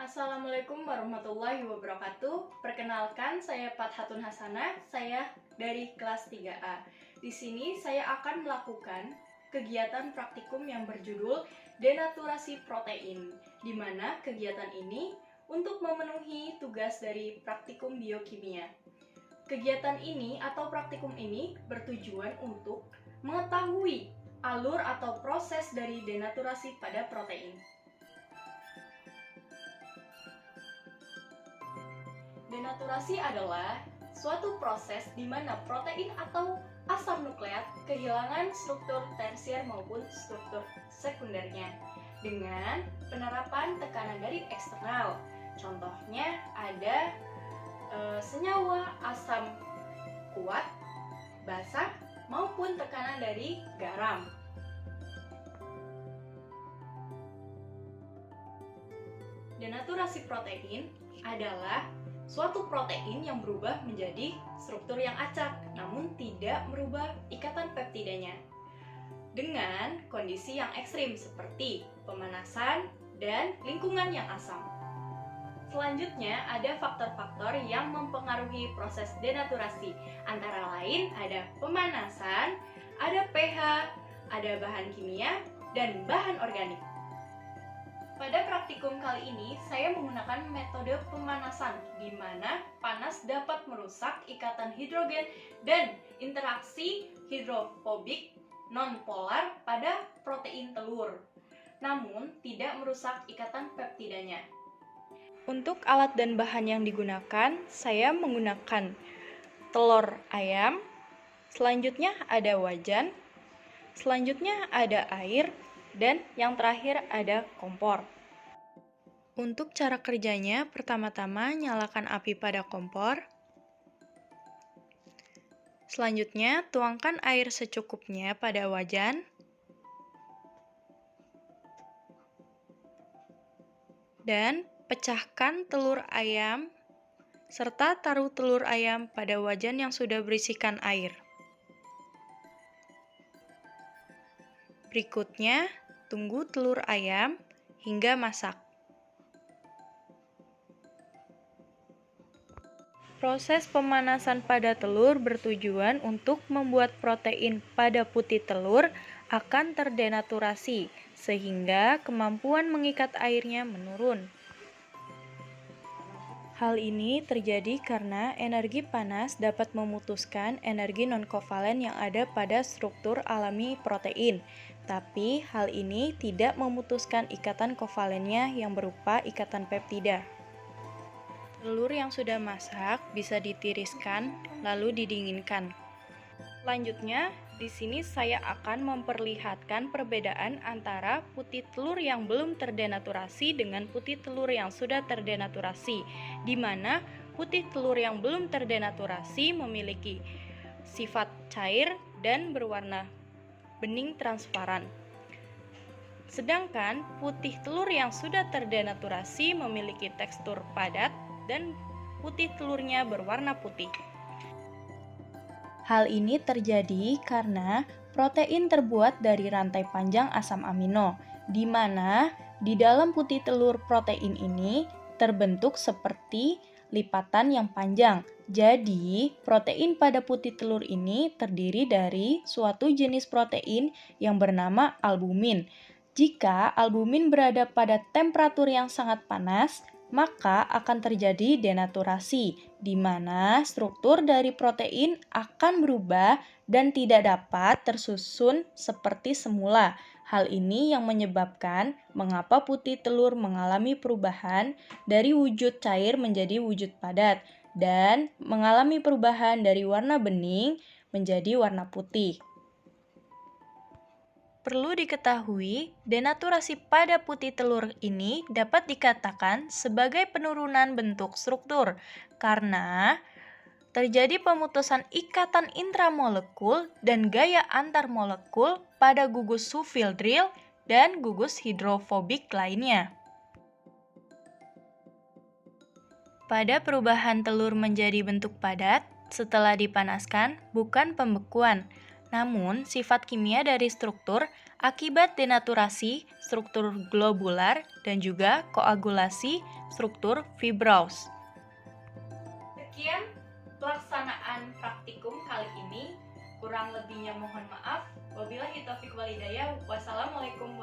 Assalamualaikum warahmatullahi wabarakatuh. Perkenalkan, saya Fathatun Hasanah, saya dari kelas 3A. Di sini saya akan melakukan kegiatan praktikum yang berjudul denaturasi protein, di mana kegiatan ini untuk memenuhi tugas dari praktikum biokimia. Kegiatan ini atau praktikum ini bertujuan untuk mengetahui alur atau proses dari denaturasi pada protein. Denaturasi adalah suatu proses di mana protein atau asam nukleat kehilangan struktur tersier maupun struktur sekundernya dengan penerapan tekanan dari eksternal. Contohnya ada senyawa asam kuat, basa, maupun tekanan dari garam. Denaturasi protein adalah suatu protein yang berubah menjadi struktur yang acak, namun tidak merubah ikatan peptidanya. Dengan kondisi yang ekstrim seperti pemanasan dan lingkungan yang asam. Selanjutnya ada faktor-faktor yang mempengaruhi proses denaturasi. Antara lain ada pemanasan, ada pH, ada bahan kimia, dan bahan organik. Pada praktikum kali ini, saya menggunakan metode pemanasan, di mana panas dapat merusak ikatan hidrogen dan interaksi hidrofobik nonpolar pada protein telur, namun tidak merusak ikatan peptidanya. Untuk alat dan bahan yang digunakan, saya menggunakan telur ayam, selanjutnya ada wajan, selanjutnya ada air, dan yang terakhir ada kompor. Untuk cara kerjanya, pertama-tama nyalakan api pada kompor. Selanjutnya, tuangkan air secukupnya pada wajan. Dan pecahkan telur ayam, serta taruh telur ayam pada wajan yang sudah berisikan air. Berikutnya, tunggu telur ayam hingga masak. Proses pemanasan pada telur bertujuan untuk membuat protein pada putih telur akan terdenaturasi, sehingga kemampuan mengikat airnya menurun. Hal ini terjadi karena energi panas dapat memutuskan energi non-kovalen yang ada pada struktur alami protein, tapi hal ini tidak memutuskan ikatan kovalennya yang berupa ikatan peptida. Telur yang sudah masak bisa ditiriskan lalu didinginkan. Selanjutnya, di sini saya akan memperlihatkan perbedaan antara putih telur yang belum terdenaturasi dengan putih telur yang sudah terdenaturasi, di mana putih telur yang belum terdenaturasi memiliki sifat cair dan berwarna bening transparan. Sedangkan putih telur yang sudah terdenaturasi memiliki tekstur padat dan putih telurnya berwarna putih. Hal ini terjadi karena protein terbuat dari rantai panjang asam amino, di mana di dalam putih telur protein ini terbentuk seperti lipatan yang panjang. Jadi, protein pada putih telur ini terdiri dari suatu jenis protein yang bernama albumin. Jika albumin berada pada temperatur yang sangat panas, maka akan terjadi denaturasi, di mana struktur dari protein akan berubah dan tidak dapat tersusun seperti semula. Hal ini yang menyebabkan mengapa putih telur mengalami perubahan dari wujud cair menjadi wujud padat dan mengalami perubahan dari warna bening menjadi warna putih. Perlu diketahui, denaturasi pada putih telur ini dapat dikatakan sebagai penurunan bentuk struktur karena terjadi pemutusan ikatan intramolekul dan gaya antar molekul pada gugus sulfhydryl dan gugus hidrofobik lainnya. Pada perubahan telur menjadi bentuk padat setelah dipanaskan bukan pembekuan, Namun, sifat kimia dari struktur akibat denaturasi struktur globular dan juga koagulasi struktur fibrous. Sekian pelaksanaan praktikum kali ini. Kurang lebihnya mohon maaf. Wabillahi taufiq wal hidayah. Wassalamualaikum